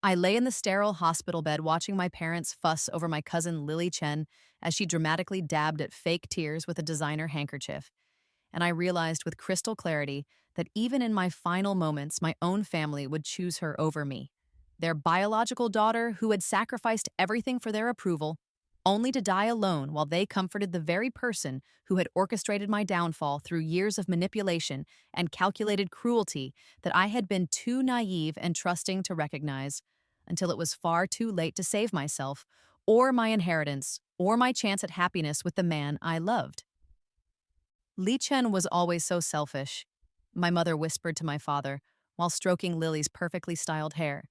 I lay in the sterile hospital bed watching my parents fuss over my cousin Lily Chen as she dramatically dabbed at fake tears with a designer handkerchief. And I realized with crystal clarity that even in my final moments, my own family would choose her over me. Their biological daughter, who had sacrificed everything for their approval, only to die alone while they comforted the very person who had orchestrated my downfall through years of manipulation and calculated cruelty that I had been too naive and trusting to recognize, until it was far too late to save myself, or my inheritance, or my chance at happiness with the man I loved. Li Chen was always so selfish, my mother whispered to my father while stroking Lily's perfectly styled hair,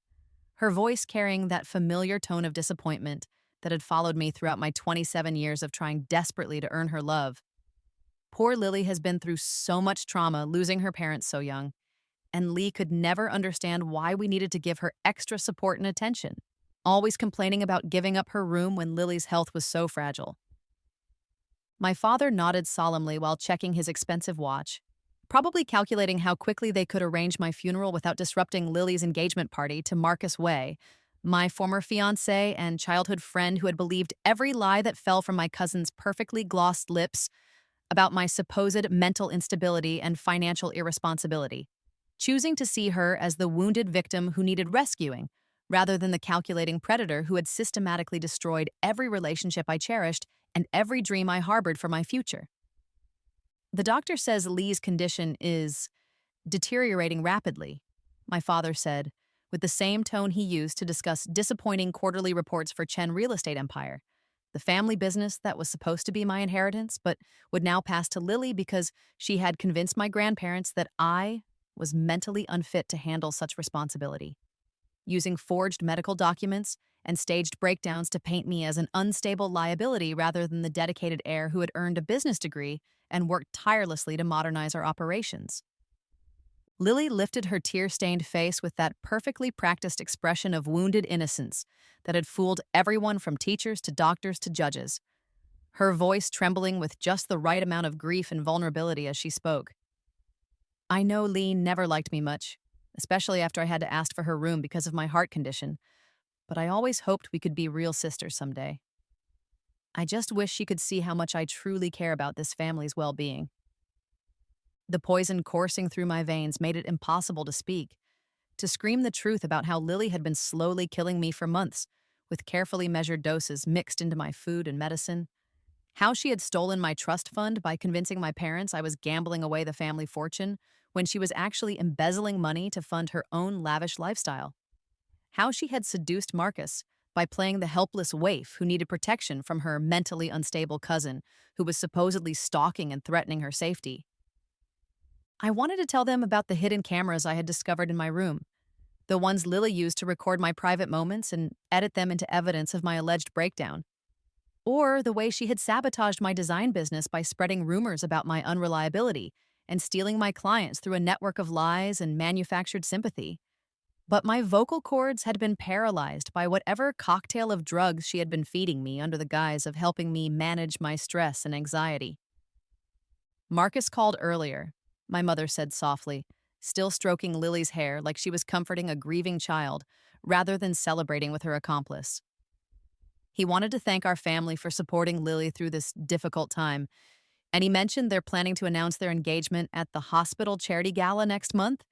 her voice carrying that familiar tone of disappointment that had followed me throughout my 27 years of trying desperately to earn her love. Poor Lily has been through so much trauma losing her parents so young, and Lee could never understand why we needed to give her extra support and attention, always complaining about giving up her room when Lily's health was so fragile. My father nodded solemnly while checking his expensive watch, probably calculating how quickly they could arrange my funeral without disrupting Lily's engagement party to Marcus Way, my former fiancé and childhood friend who had believed every lie that fell from my cousin's perfectly glossed lips about my supposed mental instability and financial irresponsibility, choosing to see her as the wounded victim who needed rescuing, rather than the calculating predator who had systematically destroyed every relationship I cherished and every dream I harbored for my future. The doctor says Lee's condition is deteriorating rapidly, my father said, with the same tone he used to discuss disappointing quarterly reports for Chen Real Estate Empire, the family business that was supposed to be my inheritance but would now pass to Lily because she had convinced my grandparents that I was mentally unfit to handle such responsibility, using forged medical documents and staged breakdowns to paint me as an unstable liability rather than the dedicated heir who had earned a business degree and worked tirelessly to modernize our operations. Lily lifted her tear-stained face with that perfectly practiced expression of wounded innocence that had fooled everyone from teachers to doctors to judges, her voice trembling with just the right amount of grief and vulnerability as she spoke. I know Lee never liked me much, especially after I had to ask for her room because of my heart condition, but I always hoped we could be real sisters someday. I just wish she could see how much I truly care about this family's well-being. The poison coursing through my veins made it impossible to speak, to scream the truth about how Lily had been slowly killing me for months, with carefully measured doses mixed into my food and medicine, how she had stolen my trust fund by convincing my parents I was gambling away the family fortune when she was actually embezzling money to fund her own lavish lifestyle, how she had seduced Marcus by playing the helpless waif who needed protection from her mentally unstable cousin who was supposedly stalking and threatening her safety. I wanted to tell them about the hidden cameras I had discovered in my room, the ones Lily used to record my private moments and edit them into evidence of my alleged breakdown, or the way she had sabotaged my design business by spreading rumors about my unreliability and stealing my clients through a network of lies and manufactured sympathy. But my vocal cords had been paralyzed by whatever cocktail of drugs she had been feeding me under the guise of helping me manage my stress and anxiety. Marcus called earlier, my mother said softly, still stroking Lily's hair like she was comforting a grieving child rather than celebrating with her accomplice. He wanted to thank our family for supporting Lily through this difficult time, and he mentioned they're planning to announce their engagement at the hospital charity gala next month.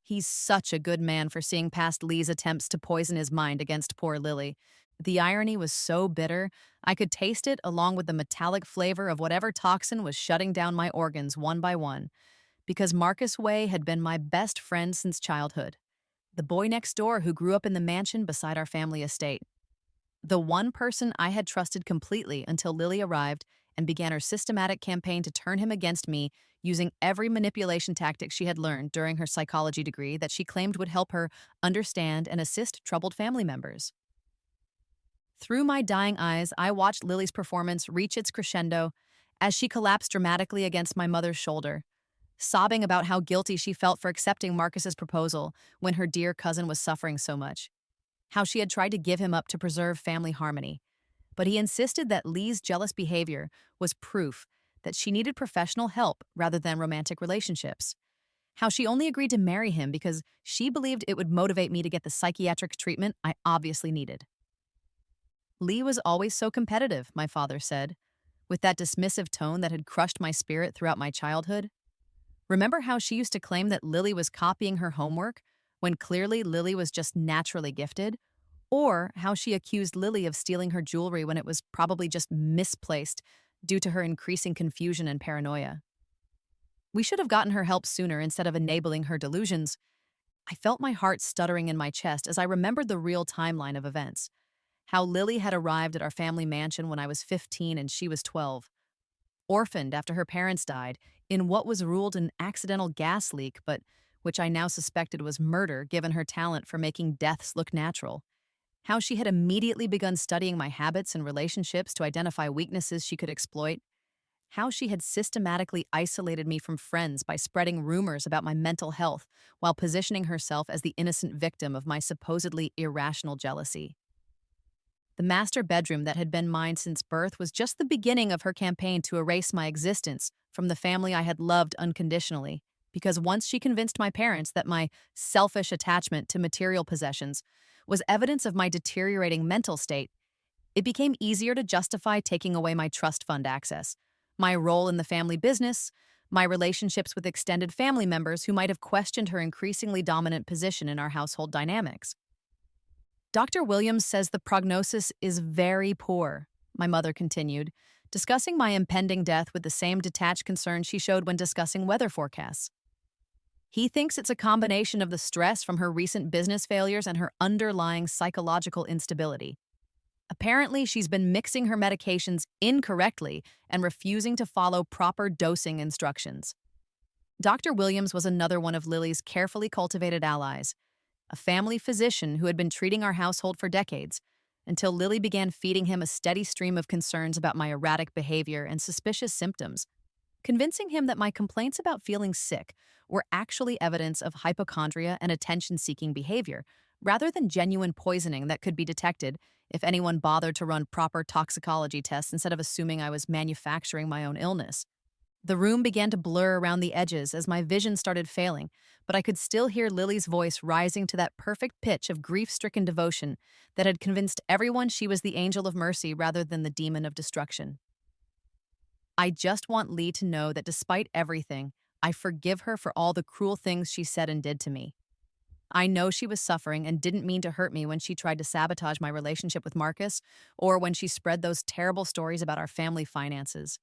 He's such a good man for seeing past Lee's attempts to poison his mind against poor Lily. The irony was so bitter, I could taste it along with the metallic flavor of whatever toxin was shutting down my organs one by one, because Marcus Way had been my best friend since childhood, the boy next door who grew up in the mansion beside our family estate. The one person I had trusted completely until Lily arrived and began her systematic campaign to turn him against me using every manipulation tactic she had learned during her psychology degree that she claimed would help her understand and assist troubled family members. Through my dying eyes, I watched Lily's performance reach its crescendo as she collapsed dramatically against my mother's shoulder, sobbing about how guilty she felt for accepting Marcus's proposal when her dear cousin was suffering so much, how she had tried to give him up to preserve family harmony. But he insisted that Lee's jealous behavior was proof that she needed professional help rather than romantic relationships, How she only agreed to marry him because she believed it would motivate me to get the psychiatric treatment I obviously needed. Lee was always so competitive, my father said, with that dismissive tone that had crushed my spirit throughout my childhood. Remember how she used to claim that Lily was copying her homework when clearly Lily was just naturally gifted? Or how she accused Lily of stealing her jewelry when it was probably just misplaced due to her increasing confusion and paranoia. We should have gotten her help sooner instead of enabling her delusions. I felt my heart stuttering in my chest as I remembered the real timeline of events. How Lily had arrived at our family mansion when I was 15 and she was 12, orphaned after her parents died in what was ruled an accidental gas leak, but which I now suspected was murder given her talent for making deaths look natural. How she had immediately begun studying my habits and relationships to identify weaknesses she could exploit. How she had systematically isolated me from friends by spreading rumors about my mental health while positioning herself as the innocent victim of my supposedly irrational jealousy. The master bedroom that had been mine since birth was just the beginning of her campaign to erase my existence from the family I had loved unconditionally, because once she convinced my parents that my selfish attachment to material possessions was evidence of my deteriorating mental state, it became easier to justify taking away my trust fund access, my role in the family business, my relationships with extended family members who might have questioned her increasingly dominant position in our household dynamics. Dr. Williams says the prognosis is very poor, my mother continued, discussing my impending death with the same detached concern she showed when discussing weather forecasts. He thinks it's a combination of the stress from her recent business failures and her underlying psychological instability. Apparently, she's been mixing her medications incorrectly and refusing to follow proper dosing instructions. Dr. Williams was another one of Lily's carefully cultivated allies, a family physician who had been treating our household for decades, until Lily began feeding him a steady stream of concerns about my erratic behavior and suspicious symptoms, convincing him that my complaints about feeling sick were actually evidence of hypochondria and attention-seeking behavior, rather than genuine poisoning that could be detected if anyone bothered to run proper toxicology tests instead of assuming I was manufacturing my own illness. The room began to blur around the edges as my vision started failing, but I could still hear Lily's voice rising to that perfect pitch of grief-stricken devotion that had convinced everyone she was the angel of mercy rather than the demon of destruction. I just want Lee to know that despite everything, I forgive her for all the cruel things she said and did to me. I know she was suffering and didn't mean to hurt me when she tried to sabotage my relationship with Marcus or when she spread those terrible stories about our family finances.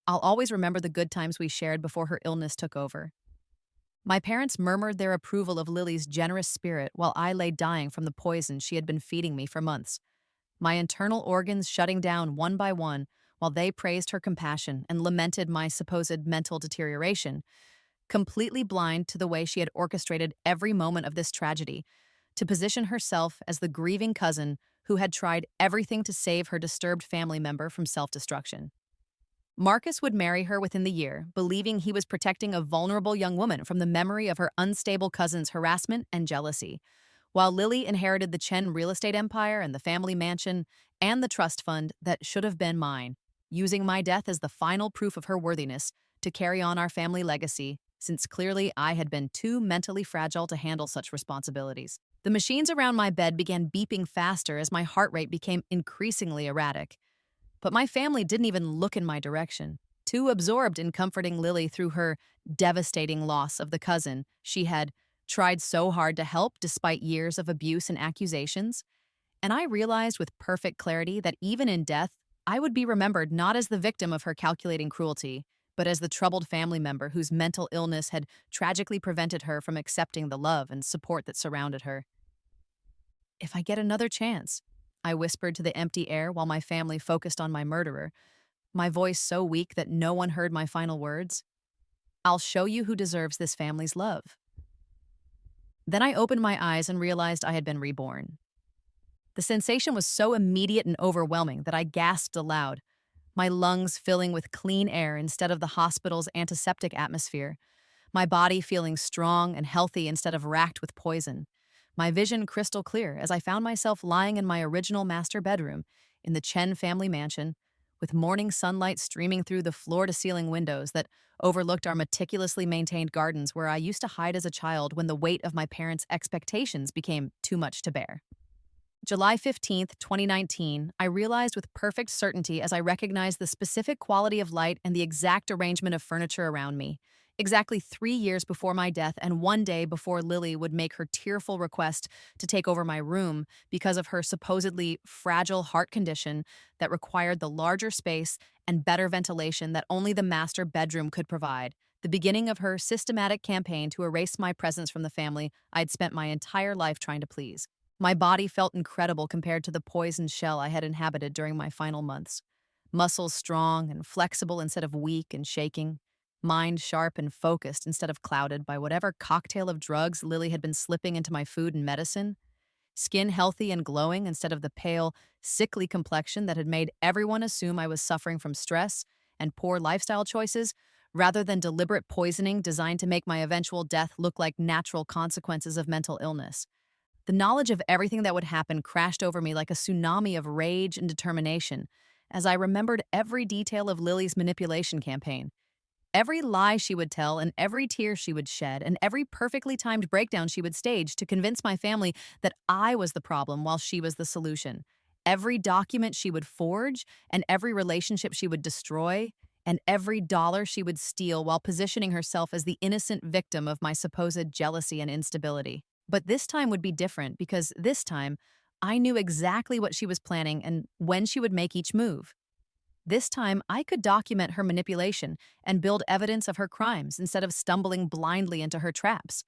I'll always remember the good times we shared before her illness took over. My parents murmured their approval of Lily's generous spirit while I lay dying from the poison she had been feeding me for months, my internal organs shutting down one by one while they praised her compassion and lamented my supposed mental deterioration, completely blind to the way she had orchestrated every moment of this tragedy to position herself as the grieving cousin who had tried everything to save her disturbed family member from self-destruction. Marcus would marry her within the year, believing he was protecting a vulnerable young woman from the memory of her unstable cousin's harassment and jealousy, while Lily inherited the Chen real estate empire and the family mansion and the trust fund that should have been mine, using my death as the final proof of her worthiness to carry on our family legacy, since clearly I had been too mentally fragile to handle such responsibilities. The machines around my bed began beeping faster as my heart rate became increasingly erratic. But my family didn't even look in my direction, too absorbed in comforting Lily through her devastating loss of the cousin she had tried so hard to help despite years of abuse and accusations. And I realized with perfect clarity that even in death, I would be remembered not as the victim of her calculating cruelty, but as the troubled family member whose mental illness had tragically prevented her from accepting the love and support that surrounded her. If I get another chance, I whispered to the empty air while my family focused on my murderer, my voice so weak that no one heard my final words. I'll show you who deserves this family's love. Then I opened my eyes and realized I had been reborn. The sensation was so immediate and overwhelming that I gasped aloud, my lungs filling with clean air instead of the hospital's antiseptic atmosphere, my body feeling strong and healthy instead of racked with poison, my vision crystal clear as I found myself lying in my original master bedroom in the Chen family mansion with morning sunlight streaming through the floor to ceiling windows that overlooked our meticulously maintained gardens where I used to hide as a child when the weight of my parents' expectations became too much to bear. July 15th, 2019, I realized with perfect certainty as I recognized the specific quality of light and the exact arrangement of furniture around me. Exactly 3 years before my death, and one day before Lily would make her tearful request to take over my room because of her supposedly fragile heart condition that required the larger space and better ventilation that only the master bedroom could provide. The beginning of her systematic campaign to erase my presence from the family I'd spent my entire life trying to please. My body felt incredible compared to the poisoned shell I had inhabited during my final months. Muscles strong and flexible instead of weak and shaking. Mind sharp and focused instead of clouded by whatever cocktail of drugs Lily had been slipping into my food and medicine. Skin healthy and glowing instead of the pale, sickly complexion that had made everyone assume I was suffering from stress and poor lifestyle choices, rather than deliberate poisoning designed to make my eventual death look like natural consequences of mental illness. The knowledge of everything that would happen crashed over me like a tsunami of rage and determination as I remembered every detail of Lily's manipulation campaign. Every lie she would tell, and every tear she would shed, and every perfectly timed breakdown she would stage to convince my family that I was the problem while she was the solution. Every document she would forge, and every relationship she would destroy, and every dollar she would steal while positioning herself as the innocent victim of my supposed jealousy and instability. But this time would be different because this time I knew exactly what she was planning and when she would make each move. This time, I could document her manipulation and build evidence of her crimes instead of stumbling blindly into her traps.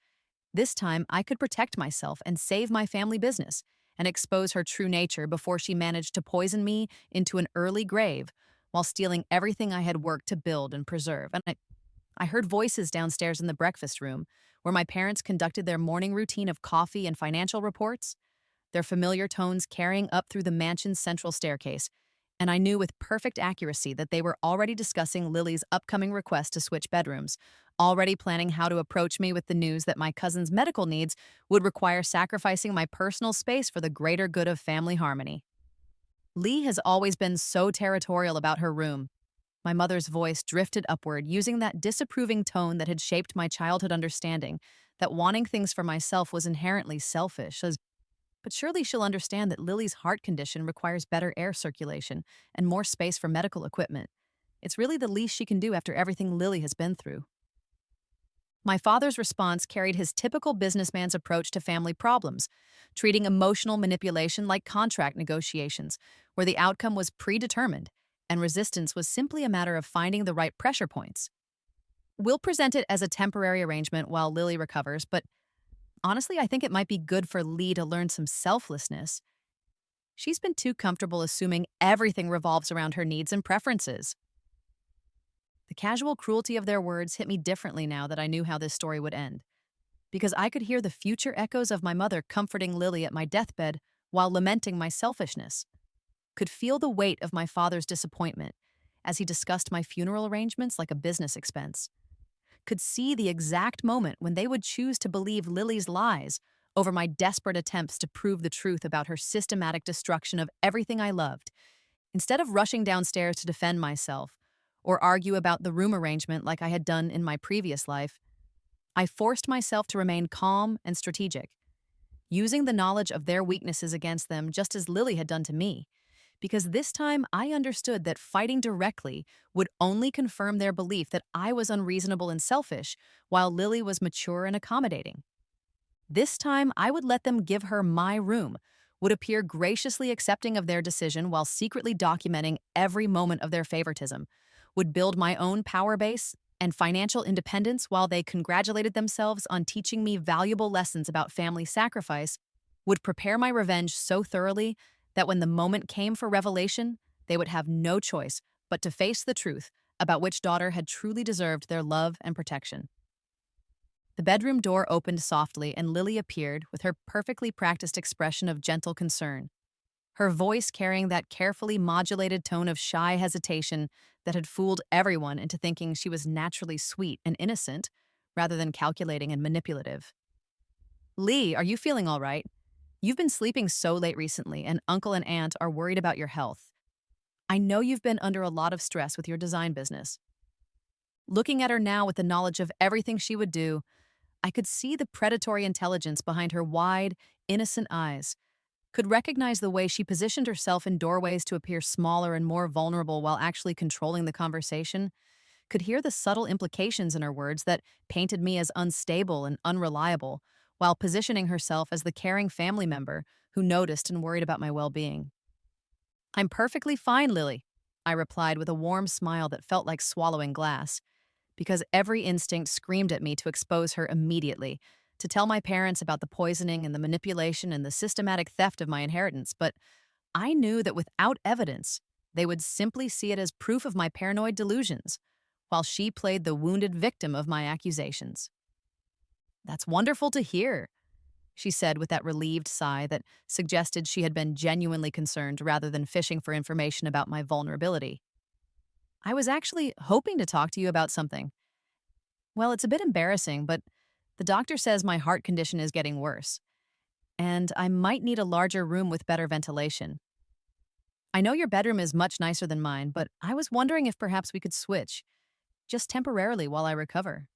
This time, I could protect myself and save my family business and expose her true nature before she managed to poison me into an early grave while stealing everything I had worked to build and preserve. I heard voices downstairs in the breakfast room where my parents conducted their morning routine of coffee and financial reports, their familiar tones carrying up through the mansion's central staircase, and I knew with perfect accuracy that they were already discussing Lily's upcoming request to switch bedrooms, already planning how to approach me with the news that my cousin's medical needs would require sacrificing my personal space for the greater good of family harmony. Lee has always been so territorial about her room. My mother's voice drifted upward, using that disapproving tone that had shaped my childhood understanding that wanting things for myself was inherently selfish, but surely she'll understand that Lily's heart condition requires better air circulation and more space for medical equipment. It's really the least she can do after everything Lily has been through. My father's response carried his typical businessman's approach to family problems, treating emotional manipulation like contract negotiations, where the outcome was predetermined, and resistance was simply a matter of finding the right pressure points. We'll present it as a temporary arrangement while Lily recovers, but honestly, I think it might be good for Lee to learn some selflessness. She's been too comfortable assuming everything revolves around her needs and preferences. The casual cruelty of their words hit me differently now that I knew how this story would end, because I could hear the future echoes of my mother comforting Lily at my deathbed while lamenting my selfishness, could feel the weight of my father's disappointment as he discussed my funeral arrangements like a business expense, could see the exact moment when they would choose to believe Lily's lies over my desperate attempts to prove the truth about her systematic destruction of everything I loved. Instead of rushing downstairs to defend myself or argue about the room arrangement like I had done in my previous life, I forced myself to remain calm and strategic, using the knowledge of their weaknesses against them just as Lily had done to me, because this time I understood that fighting directly would only confirm their belief that I was unreasonable and selfish, while Lily was mature and accommodating. This time I would let them give her my room, would appear graciously accepting of their decision while secretly documenting every moment of their favoritism, would build my own power base and financial independence while they congratulated themselves on teaching me valuable lessons about family sacrifice, would prepare my revenge so thoroughly that when the moment came for revelation, they would have no choice but to face the truth about which daughter had truly deserved their love and protection. The bedroom door opened softly and Lily appeared with her perfectly practiced expression of gentle concern, her voice carrying that carefully modulated tone of shy hesitation that had fooled everyone into thinking she was naturally sweet and innocent rather than calculating and manipulative. "Lee, are you feeling all right? You've been sleeping so late recently, and Uncle and Aunt are worried about your health." I know you've been under a lot of stress with your design business. Looking at her now with the knowledge of everything she would do, I could see the predatory intelligence behind her wide, innocent eyes, could recognize the way she positioned herself in doorways to appear smaller and more vulnerable while actually controlling the conversation, could hear the subtle implications in her words that painted me as unstable and unreliable, while positioning herself as the caring family member who noticed and worried about my well-being. "I'm perfectly fine, Lily," I replied with a warm smile that felt like swallowing glass, because every instinct screamed at me to expose her immediately, to tell my parents about the poisoning and the manipulation and the systematic theft of my inheritance. But I knew that without evidence, they would simply see it as proof of my paranoid delusions, while she played the wounded victim of my accusations. "That's wonderful to hear," she said with that relieved sigh that suggested she had been genuinely concerned rather than fishing for information about my vulnerability. "I was actually hoping to talk to you about something. Well, it's a bit embarrassing, but the doctor says my heart condition is getting worse, and I might need a larger room with better ventilation. I know your bedroom is much nicer than mine, but I was wondering if perhaps we could switch, just temporarily while I recover."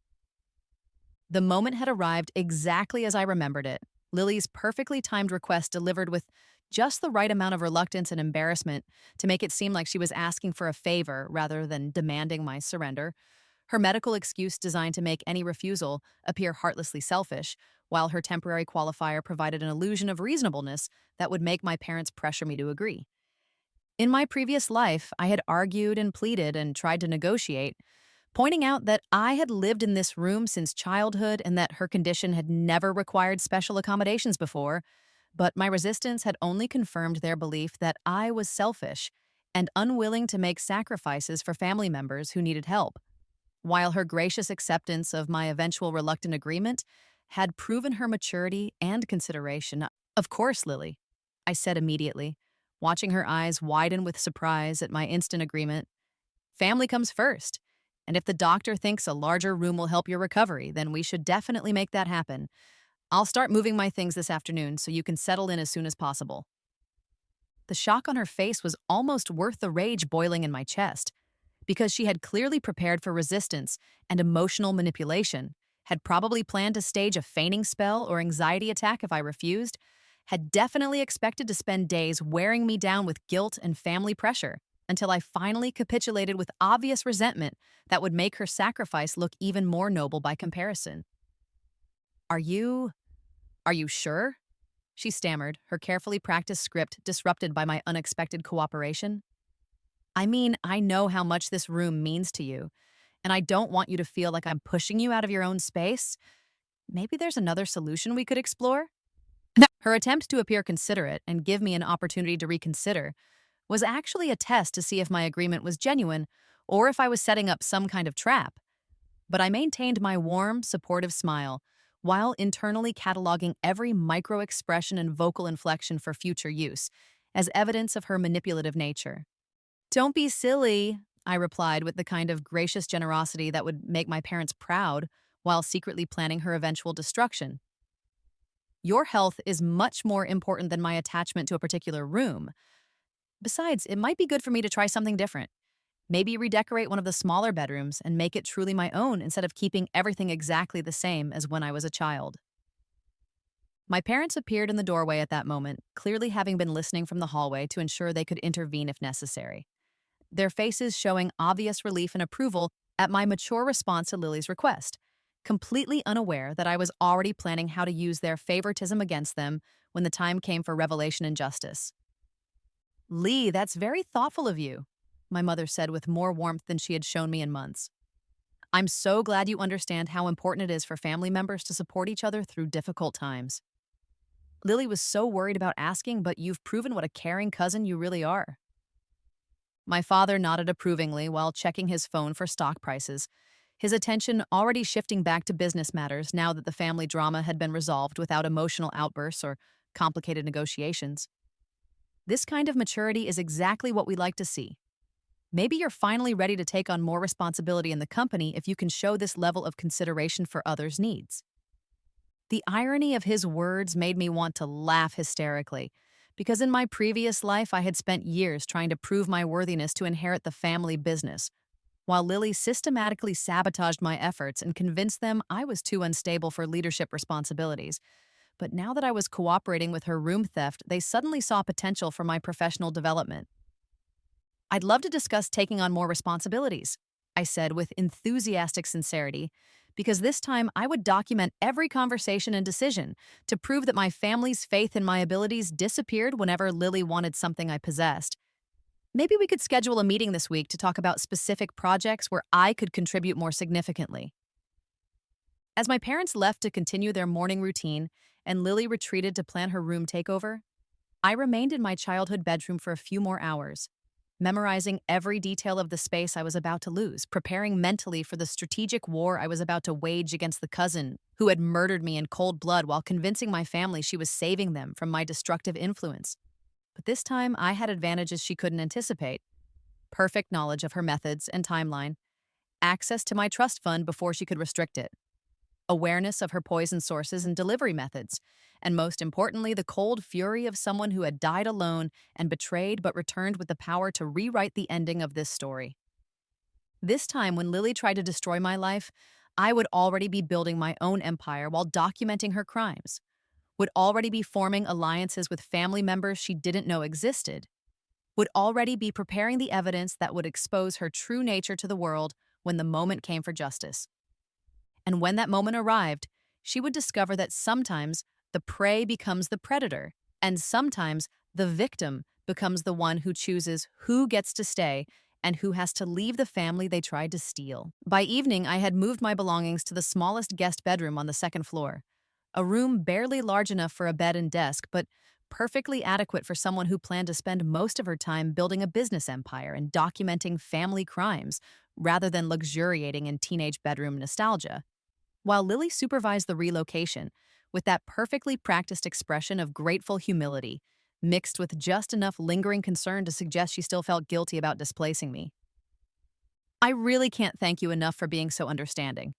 The moment had arrived exactly as I remembered it. Lily's perfectly timed request delivered with just the right amount of reluctance and embarrassment to make it seem like she was asking for a favor rather than demanding my surrender. Her medical excuse designed to make any refusal appear heartlessly selfish, while her temporary qualifier provided an illusion of reasonableness that would make my parents pressure me to agree. In my previous life, I had argued and pleaded and tried to negotiate, pointing out that I had lived in this room since childhood and that her condition had never required special accommodations before, but my resistance had only confirmed their belief that I was selfish and unwilling to make sacrifices for family members who needed help, while her gracious acceptance of my eventual reluctant agreement had proven her maturity and consideration. "Of course, Lily," I said immediately, watching her eyes widen with surprise at my instant agreement. "Family comes first. And if the doctor thinks a larger room will help your recovery, then we should definitely make that happen. I'll start moving my things this afternoon so you can settle in as soon as possible." The shock on her face was almost worth the rage boiling in my chest, because she had clearly prepared for resistance and emotional manipulation, had probably planned to stage a feigning spell or anxiety attack if I refused, had definitely expected to spend days wearing me down with guilt and family pressure, until I finally capitulated with obvious resentment that would make her sacrifice look even more noble by comparison. Are you sure?" she stammered, her carefully practiced script disrupted by my unexpected cooperation. "I mean, I know how much this room means to you, and I don't want you to feel like I'm pushing you out of your own space. Maybe there's another solution we could explore?" Her attempt to appear considerate and give me an opportunity to reconsider was actually a test to see if my agreement was genuine or if I was setting up some kind of trap. But I maintained my warm, supportive smile while internally cataloging every micro expression and vocal inflection for future use as evidence of her manipulative nature. "Don't be silly," I replied with the kind of gracious generosity that would make my parents proud while secretly planning her eventual destruction. "Your health is much more important than my attachment to a particular room. Besides, it might be good for me to try something different. Maybe redecorate one of the smaller bedrooms and make it truly my own instead of keeping everything exactly the same as when I was a child." My parents appeared in the doorway at that moment, clearly having been listening from the hallway to ensure they could intervene if necessary, their faces showing obvious relief and approval at my mature response to Lily's request, completely unaware that I was already planning how to use their favoritism against them when the time came for revelation and justice. "Lee, that's very thoughtful of you," my mother said with more warmth than she had shown me in months. "I'm so glad you understand how important it is for family members to support each other through difficult times. Lily was so worried about asking, but you've proven what a caring cousin you really are." My father nodded approvingly while checking his phone for stock prices, his attention already shifting back to business matters now that the family drama had been resolved without emotional outbursts or complicated negotiations. "This kind of maturity is exactly what we like to see. Maybe you're finally ready to take on more responsibility in the company if you can show this level of consideration for others' needs." The irony of his words made me want to laugh hysterically, because in my previous life I had spent years trying to prove my worthiness to inherit the family business, while Lily systematically sabotaged my efforts and convinced them I was too unstable for leadership responsibilities. But now that I was cooperating with her room theft, they suddenly saw potential for my professional development. "I'd love to discuss taking on more responsibilities," I said with enthusiastic sincerity, because this time I would document every conversation and decision to prove that my family's faith in my abilities disappeared whenever Lily wanted something I possessed. "Maybe we could schedule a meeting this week to talk about specific projects where I could contribute more significantly." As my parents left to continue their morning routine and Lily retreated to plan her room takeover, I remained in my childhood bedroom for a few more hours, memorizing every detail of the space I was about to lose, preparing mentally for the strategic war I was about to wage against the cousin who had murdered me in cold blood while convincing my family she was saving them from my destructive influence. But this time, I had advantages she couldn't anticipate: perfect knowledge of her methods and timeline, access to my trust fund before she could restrict it, awareness of her poison sources and delivery methods, and most importantly, the cold fury of someone who had died alone and betrayed but returned with the power to rewrite the ending of this story. This time, when Lily tried to destroy my life, I would already be building my own empire while documenting her crimes, would already be forming alliances with family members she didn't know existed, would already be preparing the evidence that would expose her true nature to the world when the moment came for justice. And when that moment arrived, she would discover that sometimes the prey becomes the predator, and sometimes the victim becomes the one who chooses who gets to stay and who has to leave the family they tried to steal. By evening, I had moved my belongings to the smallest guest bedroom on the second floor, a room barely large enough for a bed and desk, but perfectly adequate for someone who planned to spend most of her time building a business empire and documenting family crimes rather than luxuriating in teenage bedroom nostalgia. While Lily supervised the relocation, with that perfectly practiced expression of grateful humility, mixed with just enough lingering concern to suggest she still felt guilty about displacing me. "I really can't thank you enough for being so understanding,"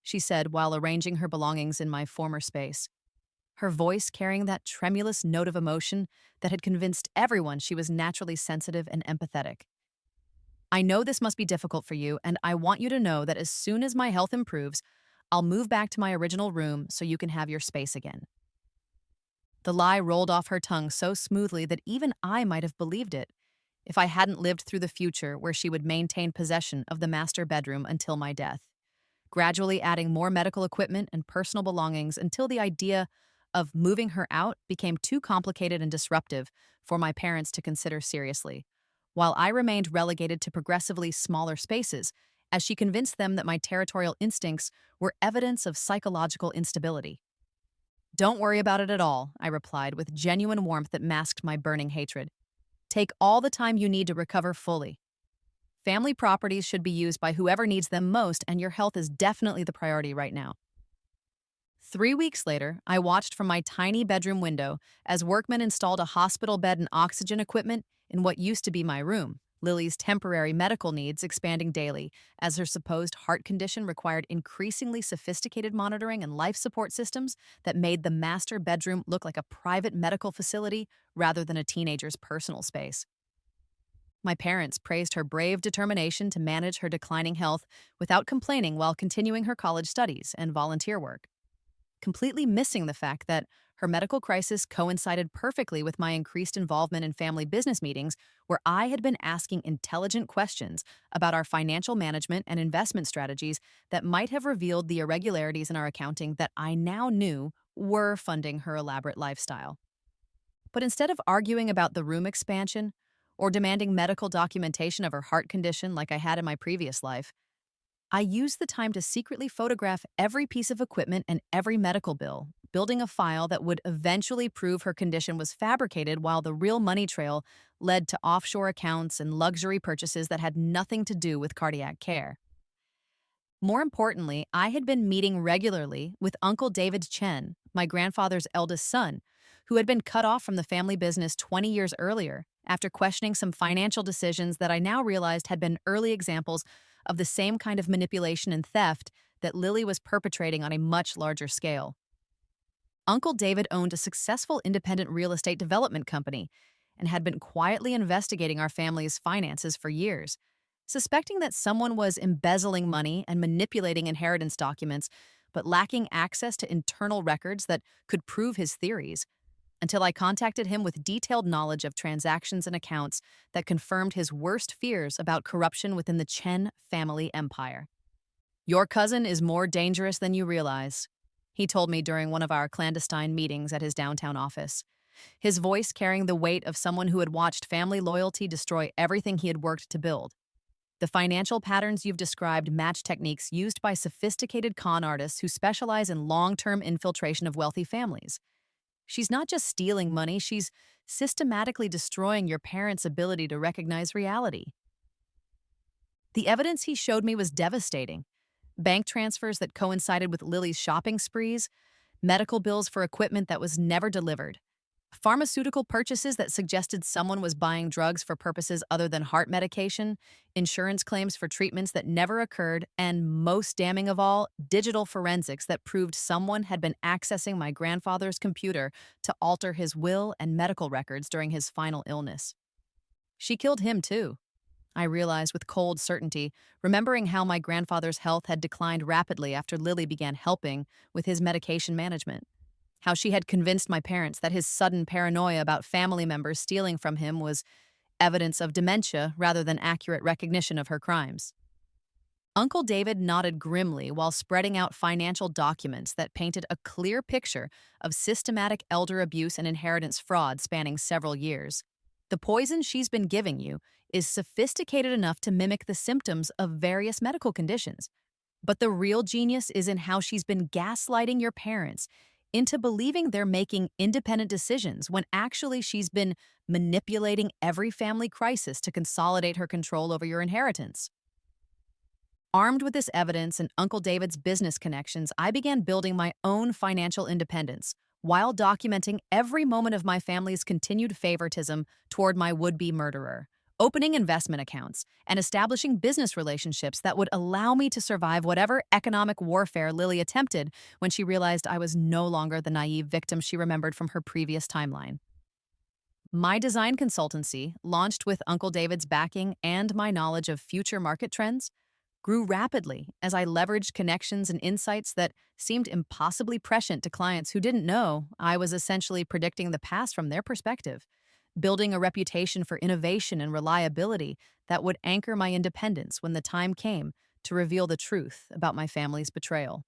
she said while arranging her belongings in my former space, her voice carrying that tremulous note of emotion that had convinced everyone she was naturally sensitive and empathetic. "I know this must be difficult for you, and I want you to know that as soon as my health improves, I'll move back to my original room so you can have your space again." The lie rolled off her tongue so smoothly that even I might have believed it if I hadn't lived through the future where she would maintain possession of the master bedroom until my death, gradually adding more medical equipment and personal belongings until the idea of moving her out became too complicated and disruptive for my parents to consider seriously, while I remained relegated to progressively smaller spaces as she convinced them that my territorial instincts were evidence of psychological instability. "Don't worry about it at all," I replied with genuine warmth that masked my burning hatred. "Take all the time you need to recover fully. Family properties should be used by whoever needs them most, and your health is definitely the priority right now." 3 weeks later, I watched from my tiny bedroom window as workmen installed a hospital bed and oxygen equipment in what used to be my room, Lily's temporary medical needs expanding daily as her supposed heart condition required increasingly sophisticated monitoring and life support systems that made the master bedroom look like a private medical facility rather than a teenager's personal space. My parents praised her brave determination to manage her declining health without complaining while continuing her college studies and volunteer work, completely missing the fact that her medical crisis coincided perfectly with my increased involvement in family business meetings where I had been asking intelligent questions about our financial management and investment strategies that might have revealed the irregularities in our accounting that I now knew were funding her elaborate lifestyle. But instead of arguing about the room expansion or demanding medical documentation of her heart condition like I had in my previous life, I used the time to secretly photograph every piece of equipment and every medical bill, building a file that would eventually prove her condition was fabricated while the real money trail led to offshore accounts and luxury purchases that had nothing to do with cardiac care. More importantly, I had been meeting regularly with Uncle David Chen, my grandfather's eldest son, who had been cut off from the family business 20 years earlier after questioning some financial decisions that I now realized had been early examples of the same kind of manipulation and theft that Lily was perpetrating on a much larger scale. Uncle David owned a successful independent real estate development company and had been quietly investigating our family's finances for years. Suspecting that someone was embezzling money and manipulating inheritance documents, but lacking access to internal records that could prove his theories, until I contacted him with detailed knowledge of transactions and accounts that confirmed his worst fears about corruption within the Chen family empire. Your cousin is more dangerous than you realize, he told me during one of our clandestine meetings at his downtown office, his voice carrying the weight of someone who had watched family loyalty destroy everything he had worked to build. The financial patterns you've described match techniques used by sophisticated con artists who specialize in long-term infiltration of wealthy families. She's not just stealing money, she's systematically destroying your parents' ability to recognize reality. The evidence he showed me was devastating. Bank transfers that coincided with Lily's shopping sprees, medical bills for equipment that was never delivered, pharmaceutical purchases that suggested someone was buying drugs for purposes other than heart medication, insurance claims for treatments that never occurred, and most damning of all, digital forensics that proved someone had been accessing my grandfather's computer to alter his will and medical records during his final illness. She killed him too, I realized with cold certainty, remembering how my grandfather's health had declined rapidly after Lily began helping with his medication management. How she had convinced my parents that his sudden paranoia about family members stealing from him was evidence of dementia rather than accurate recognition of her crimes. Uncle David nodded grimly while spreading out financial documents that painted a clear picture of systematic elder abuse and inheritance fraud spanning several years. The poison she's been giving you is sophisticated enough to mimic the symptoms of various medical conditions. But the real genius is in how she's been gaslighting your parents into believing they're making independent decisions when actually she's been manipulating every family crisis to consolidate her control over your inheritance. Armed with this evidence and Uncle David's business connections, I began building my own financial independence while documenting every moment of my family's continued favoritism toward my would-be murderer, opening investment accounts, and establishing business relationships that would allow me to survive whatever economic warfare Lily attempted when she realized I was no longer the naive victim she remembered from her previous timeline. My design consultancy, launched with Uncle David's backing and my knowledge of future market trends, grew rapidly as I leveraged connections and insights that seemed impossibly prescient to clients who didn't know I was essentially predicting the past from their perspective, building a reputation for innovation and reliability that would anchor my independence when the time came to reveal the truth about my family's betrayal.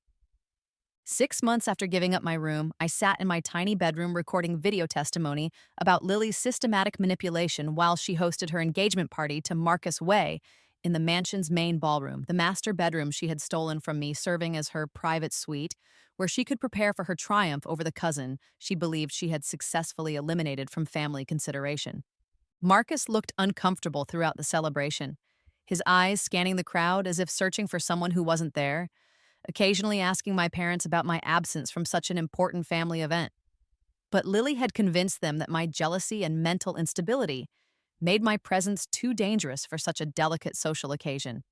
6 months after giving up my room, I sat in my tiny bedroom recording video testimony about Lily's systematic manipulation while she hosted her engagement party to Marcus Way in the mansion's main ballroom, the master bedroom she had stolen from me, serving as her private suite, where she could prepare for her triumph over the cousin she believed she had successfully eliminated from family consideration. Marcus looked uncomfortable throughout the celebration, his eyes scanning the crowd as if searching for someone who wasn't there, occasionally asking my parents about my absence from such an important family event. But Lily had convinced them that my jealousy and mental instability made my presence too dangerous for such a delicate social occasion.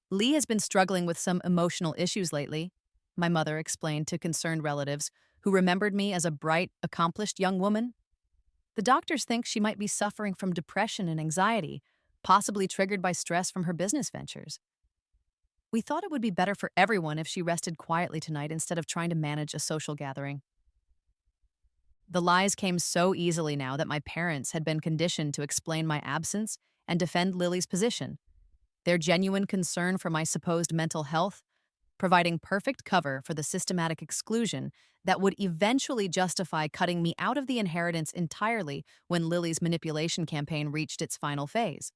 Lee has been struggling with some emotional issues lately, my mother explained to concerned relatives who remembered me as a bright, accomplished young woman. The doctors think she might be suffering from depression and anxiety, possibly triggered by stress from her business ventures. We thought it would be better for everyone if she rested quietly tonight instead of trying to manage a social gathering. The lies came so easily now that my parents had been conditioned to explain my absence and defend Lily's position. Their genuine concern for my supposed mental health, providing perfect cover for the systematic exclusion that would eventually justify cutting me out of the inheritance entirely when Lily's manipulation campaign reached its final phase.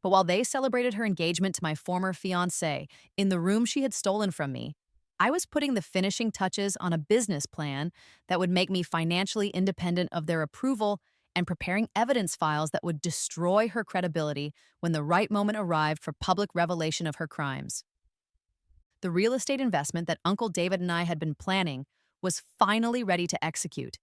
But while they celebrated her engagement to my former fiancé in the room she had stolen from me, I was putting the finishing touches on a business plan that would make me financially independent of their approval and preparing evidence files that would destroy her credibility when the right moment arrived for public revelation of her crimes. The real estate investment that Uncle David and I had been planning was finally ready to execute.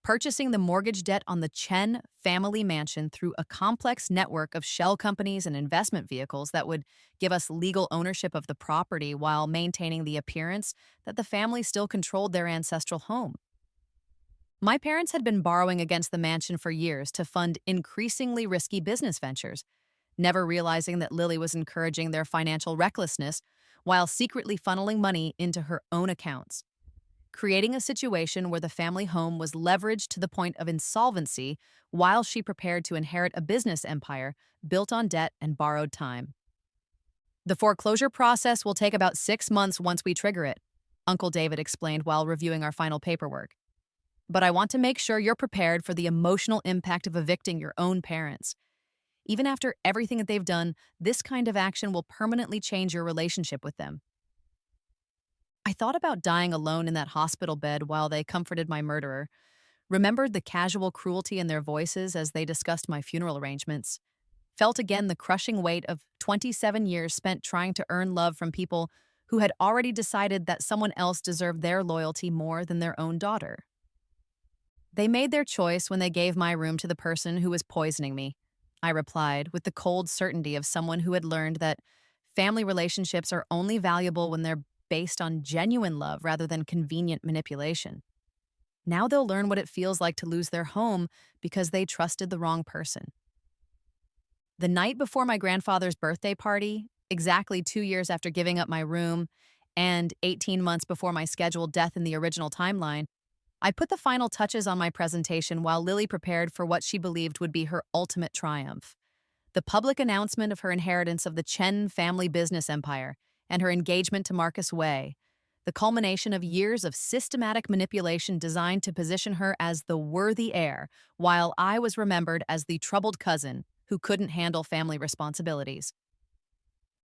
purchasing the mortgage debt on the Chen family mansion through a complex network of shell companies and investment vehicles that would give us legal ownership of the property while maintaining the appearance that the family still controlled their ancestral home. My parents had been borrowing against the mansion for years to fund increasingly risky business ventures, never realizing that Lily was encouraging their financial recklessness while secretly funneling money into her own accounts, creating a situation where the family home was leveraged to the point of insolvency while she prepared to inherit a business empire built on debt and borrowed time. The foreclosure process will take about 6 months once we trigger it, Uncle David explained while reviewing our final paperwork. But I want to make sure you're prepared for the emotional impact of evicting your own parents. Even after everything that they've done, this kind of action will permanently change your relationship with them. I thought about dying alone in that hospital bed while they comforted my murderer, remembered the casual cruelty in their voices as they discussed my funeral arrangements, felt again the crushing weight of 27 years spent trying to earn love from people who had already decided that someone else deserved their loyalty more than their own daughter. They made their choice when they gave my room to the person who was poisoning me, I replied with the cold certainty of someone who had learned that family relationships are only valuable when they're based on genuine love rather than convenient manipulation. Now they'll learn what it feels like to lose their home because they trusted the wrong person. The night before my grandfather's birthday party, exactly 2 years after giving up my room, and 18 months before my scheduled death in the original timeline, I put the final touches on my presentation while Lily prepared for what she believed would be her ultimate triumph: the public announcement of her inheritance of the Chen family business empire and her engagement to Marcus Wei, the culmination of years of systematic manipulation designed to position her as the worthy heir, while I was remembered as the troubled cousin who couldn't handle family responsibilities.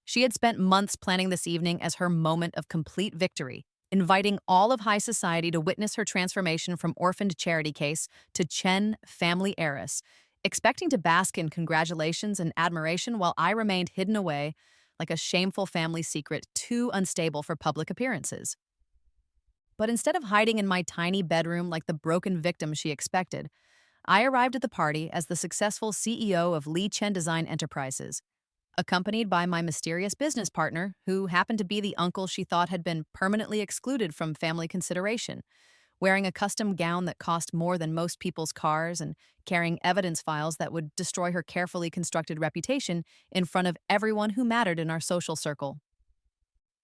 She had spent months planning this evening as her moment of complete victory, inviting all of high society to witness her transformation from orphaned charity case to Chen family heiress, expecting to bask in congratulations and admiration while I remained hidden away like a shameful family secret too unstable for public appearances. But instead of hiding in my tiny bedroom like the broken victim she expected, I arrived at the party as the successful CEO of Li Chen Design Enterprises, accompanied by my mysterious business partner, who happened to be the uncle she thought had been permanently excluded from family consideration, wearing a custom gown that cost more than most people's cars and carrying evidence files that would destroy her carefully constructed reputation in front of everyone who mattered in our social circle.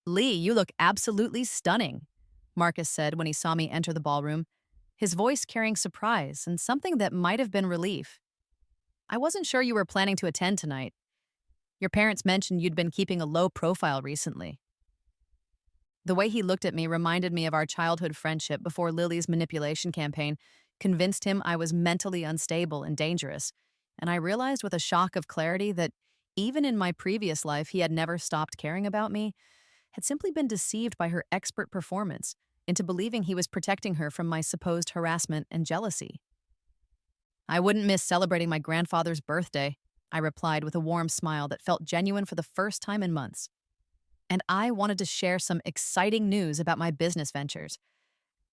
"Lee, you look absolutely stunning," Marcus said when he saw me enter the ballroom, his voice carrying surprise and something that might have been relief. "I wasn't sure you were planning to attend tonight. Your parents mentioned you'd been keeping a low profile recently." The way he looked at me reminded me of our childhood friendship before Lily's manipulation campaign convinced him I was mentally unstable and dangerous, and I realized with a shock of clarity that even in my previous life he had never stopped caring about me, had simply been deceived by her expert performance into believing he was protecting her from my supposed harassment and jealousy. "I wouldn't miss celebrating my grandfather's birthday," I replied with a warm smile that felt genuine for the first time in months. "And I wanted to share some exciting news about my business ventures.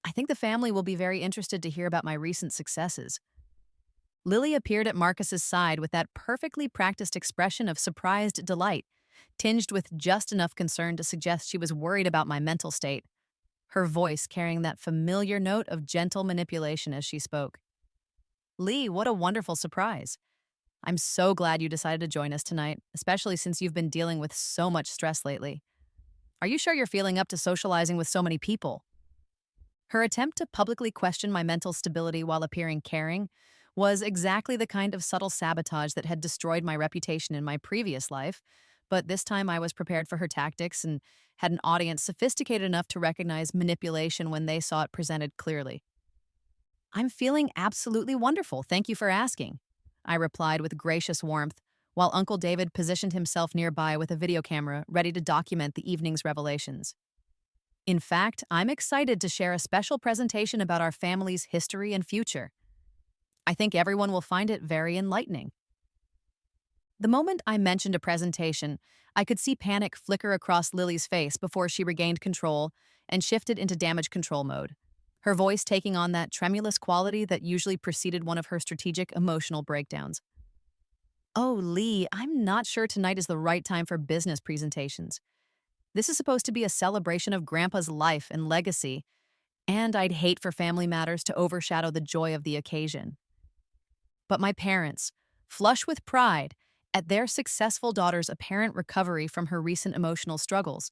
I think the family will be very interested to hear about my recent successes." Lily appeared at Marcus's side with that perfectly practiced expression of surprised delight, tinged with just enough concern to suggest she was worried about my mental state, her voice carrying that familiar note of gentle manipulation as she spoke. "Lee, what a wonderful surprise. I'm so glad you decided to join us tonight, especially since you've been dealing with so much stress lately. Are you sure you're feeling up to socializing with so many people?" Her attempt to publicly question my mental stability while appearing caring was exactly the kind of subtle sabotage that had destroyed my reputation in my previous life, but this time I was prepared for her tactics and had an audience sophisticated enough to recognize manipulation when they saw it presented clearly. "I'm feeling absolutely wonderful, thank you for asking," I replied with gracious warmth, while Uncle David positioned himself nearby with a video camera ready to document the evening's revelations. "In fact, I'm excited to share a special presentation about our family's history and future. I think everyone will find it very enlightening." The moment I mentioned a presentation, I could see panic flicker across Lily's face before she regained control and shifted into damage control mode. her voice taking on that tremulous quality that usually preceded one of her strategic emotional breakdowns. "Oh, Lee, I'm not sure tonight is the right time for business presentations. This is supposed to be a celebration of Grandpa's life and legacy, and I'd hate for family matters to overshadow the joy of the occasion." But my parents, flush with pride at their successful daughter's apparent recovery from her recent emotional struggles,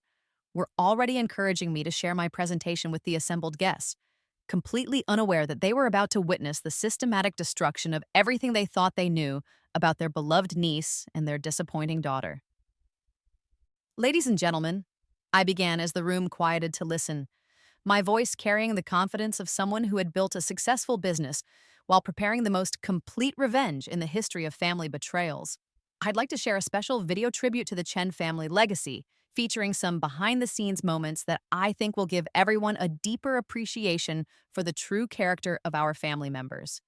were already encouraging me to share my presentation with the assembled guests, completely unaware that they were about to witness the systematic destruction of everything they thought they knew about their beloved niece and their disappointing daughter. "Ladies and gentlemen," I began as the room quieted to listen, my voice carrying the confidence of someone who had built a successful business while preparing the most complete revenge in the history of family betrayals. "I'd like to share a special video tribute to the Chen family legacy, featuring some behind-the-scenes moments that I think will give everyone a deeper appreciation for the true character of our family members."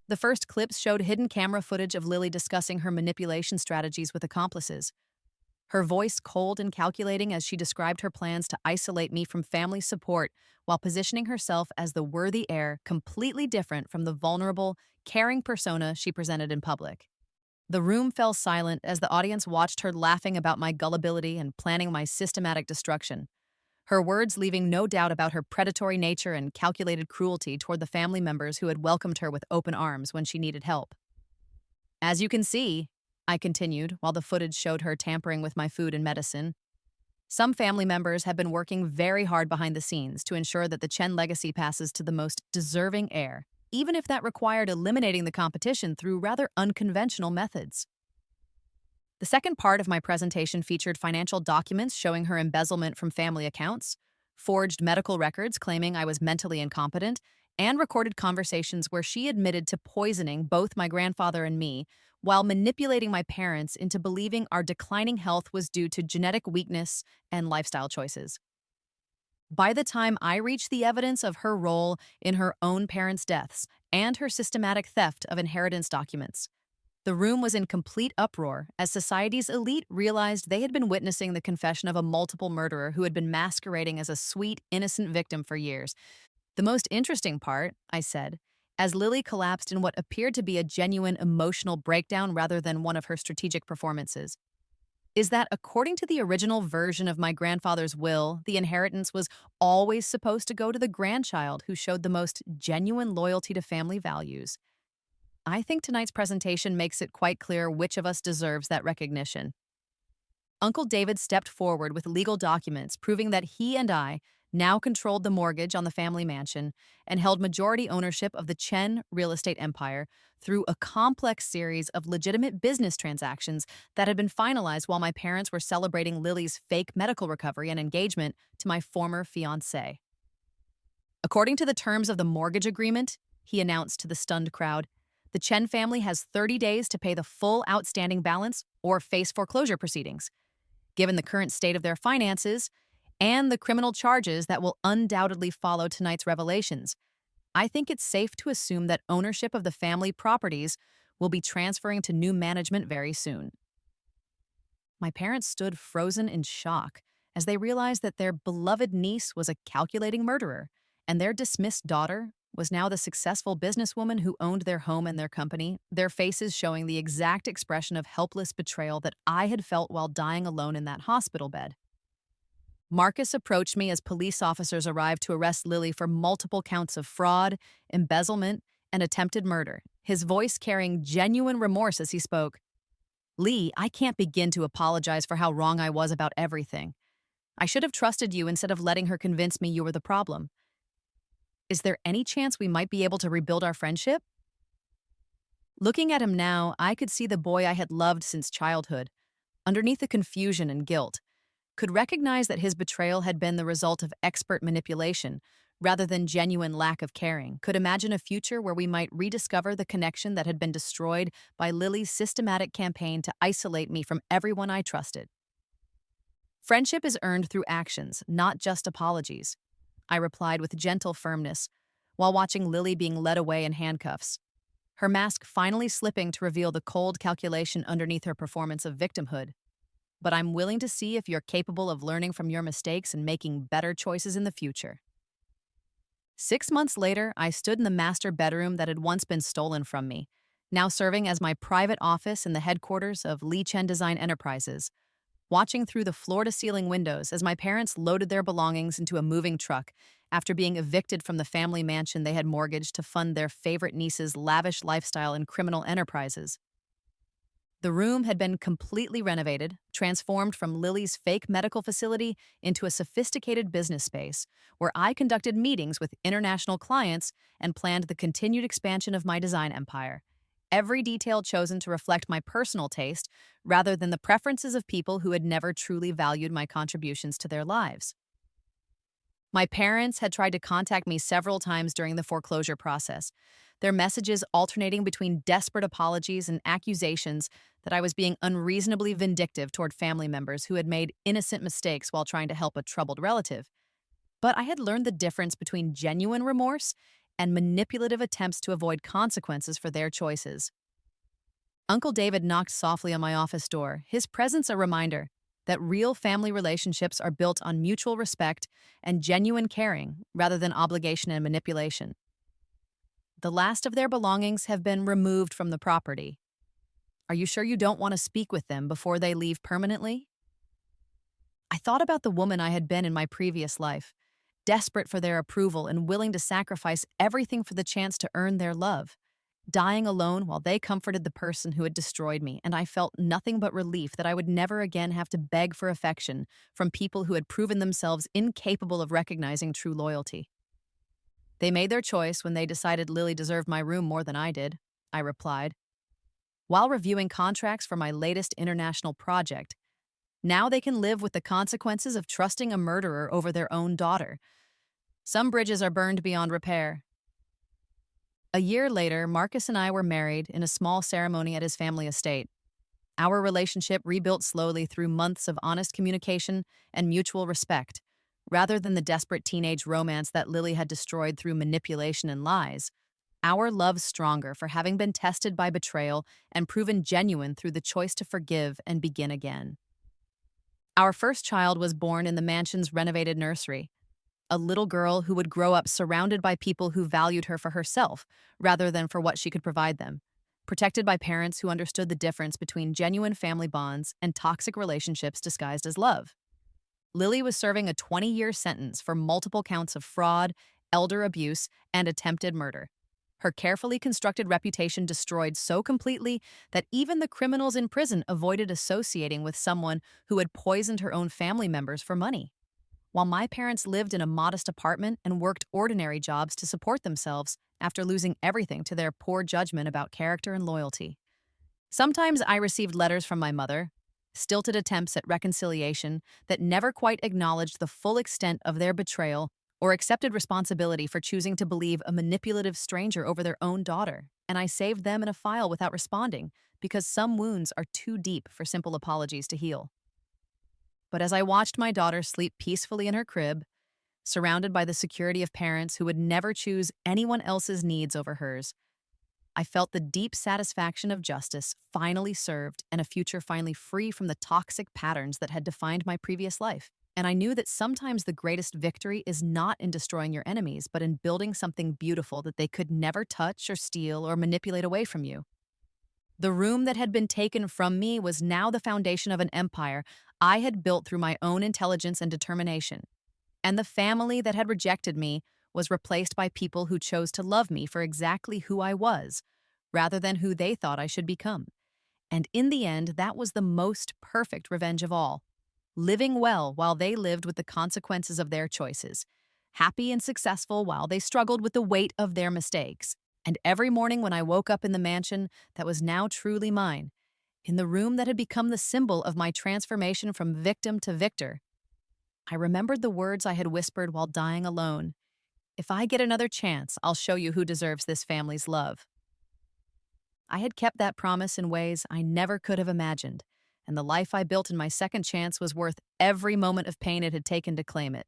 The first clips showed hidden camera footage of Lily discussing her manipulation strategies with accomplices, her voice cold and calculating as she described her plans to isolate me from family support while positioning herself as the worthy heir, completely different from the vulnerable, caring persona she presented in public. The room fell silent as the audience watched her laughing about my gullibility and planning my systematic destruction, her words leaving no doubt about her predatory nature and calculated cruelty toward the family members who had welcomed her with open arms when she needed help. "As you can see," I continued while the footage showed her tampering with my food and medicine, "some family members have been working very hard behind the scenes to ensure that the Chen legacy passes to the most deserving heir, even if that required eliminating the competition through rather unconventional methods." The second part of my presentation featured financial documents showing her embezzlement from family accounts, forged medical records claiming I was mentally incompetent, and recorded conversations where she admitted to poisoning both my grandfather and me while manipulating my parents into believing our declining health was due to genetic weakness and lifestyle choices. By the time I reached the evidence of her role in her own parents' deaths and her systematic theft of inheritance documents, the room was in complete uproar as society's elite realized they had been witnessing the confession of a multiple murderer who had been masquerading as a sweet, innocent victim for years. "The most interesting part," I said, as Lily collapsed in what appeared to be a genuine emotional breakdown rather than one of her strategic performances, "is that according to the original version of my grandfather's will, the inheritance was always supposed to go to the grandchild who showed the most genuine loyalty to family values. I think tonight's presentation makes it quite clear which of us deserves that recognition." Uncle David stepped forward with legal documents proving that he and I now controlled the mortgage on the family mansion and held majority ownership of the Chen real estate empire through a complex series of legitimate business transactions that had been finalized while my parents were celebrating Lily's fake medical recovery and engagement to my former fiancé. "According to the terms of the mortgage agreement," he announced to the stunned crowd, "the Chen family has 30 days to pay the full outstanding balance or face foreclosure proceedings. Given the current state of their finances and the criminal charges that will undoubtedly follow tonight's revelations, I think it's safe to assume that ownership of the family properties will be transferring to new management very soon." My parents stood frozen in shock as they realized that their beloved niece was a calculating murderer, and their dismissed daughter was now the successful businesswoman who owned their home and their company, their faces showing the exact expression of helpless betrayal that I had felt while dying alone in that hospital bed. Marcus approached me as police officers arrived to arrest Lily for multiple counts of fraud, embezzlement, and attempted murder, his voice carrying genuine remorse as he spoke. "Lee, I can't begin to apologize for how wrong I was about everything. I should have trusted you instead of letting her convince me you were the problem. Is there any chance we might be able to rebuild our friendship?" Looking at him now, I could see the boy I had loved since childhood, underneath the confusion and guilt, could recognize that his betrayal had been the result of expert manipulation rather than genuine lack of caring, could imagine a future where we might rediscover the connection that had been destroyed by Lily's systematic campaign to isolate me from everyone I trusted. "Friendship is earned through actions, not just apologies," I replied with gentle firmness, while watching Lily being led away in handcuffs, her mask finally slipping to reveal the cold calculation underneath her performance of victimhood. "But I'm willing to see if you're capable of learning from your mistakes and making better choices in the future." 6 months later, I stood in the master bedroom that had once been stolen from me, now serving as my private office in the headquarters of Lee Chen Design Enterprises, watching through the floor-to-ceiling windows as my parents loaded their belongings into a moving truck after being evicted from the family mansion they had mortgaged to fund their favorite niece's lavish lifestyle and criminal enterprises. The room had been completely renovated, transformed from Lily's fake medical facility into a sophisticated business space where I conducted meetings with international clients and planned the continued expansion of my design empire. Every detail chosen to reflect my personal taste rather than the preferences of people who had never truly valued my contributions to their lives. My parents had tried to contact me several times during the foreclosure process, their messages alternating between desperate apologies and accusations that I was being unreasonably vindictive toward family members who had made innocent mistakes while trying to help a troubled relative. But I had learned the difference between genuine remorse and manipulative attempts to avoid consequences for their choices. Uncle David knocked softly on my office door, his presence a reminder that real family relationships are built on mutual respect and genuine caring rather than obligation and manipulation. The last of their belongings have been removed from the property. Are you sure you don't want to speak with them before they leave permanently? I thought about the woman I had been in my previous life, desperate for their approval and willing to sacrifice everything for the chance to earn their love, dying alone while they comforted the person who had destroyed me, and I felt nothing but relief that I would never again have to beg for affection from people who had proven themselves incapable of recognizing true loyalty. They made their choice when they decided Lily deserved my room more than I did, I replied, while reviewing contracts for my latest international project. Now they can live with the consequences of trusting a murderer over their own daughter. Some bridges are burned beyond repair. A year later, Marcus and I were married in a small ceremony at his family estate. Our relationship rebuilt slowly through months of honest communication and mutual respect, rather than the desperate teenage romance that Lily had destroyed through manipulation and lies. Our love stronger for having been tested by betrayal and proven genuine through the choice to forgive and begin again. Our first child was born in the mansion's renovated nursery, a little girl who would grow up surrounded by people who valued her for herself rather than for what she could provide them, protected by parents who understood the difference between genuine family bonds and toxic relationships disguised as love. Lily was serving a 20-year sentence for multiple counts of fraud, elder abuse, and attempted murder. Her carefully constructed reputation destroyed so completely that even the criminals in prison avoided associating with someone who had poisoned her own family members for money. While my parents lived in a modest apartment and worked ordinary jobs to support themselves after losing everything to their poor judgment about character and loyalty. Sometimes I received letters from my mother, stilted attempts at reconciliation that never quite acknowledged the full extent of their betrayal or accepted responsibility for choosing to believe a manipulative stranger over their own daughter, and I saved them in a file without responding because some wounds are too deep for simple apologies to heal. But as I watched my daughter sleep peacefully in her crib, surrounded by the security of parents who would never choose anyone else's needs over hers, I felt the deep satisfaction of justice finally served and a future finally free from the toxic patterns that had defined my previous life. And I knew that sometimes the greatest victory is not in destroying your enemies, but in building something beautiful that they could never touch or steal or manipulate away from you. The room that had been taken from me was now the foundation of an empire I had built through my own intelligence and determination. And the family that had rejected me was replaced by people who chose to love me for exactly who I was, rather than who they thought I should become. And in the end, that was the most perfect revenge of all. Living well while they lived with the consequences of their choices, happy and successful while they struggled with the weight of their mistakes. And every morning when I woke up in the mansion that was now truly mine, in the room that had become the symbol of my transformation from victim to victor, I remembered the words I had whispered while dying alone. If I get another chance, I'll show you who deserves this family's love. I had kept that promise in ways I never could have imagined, and the life I built in my second chance was worth every moment of pain it had taken to claim it.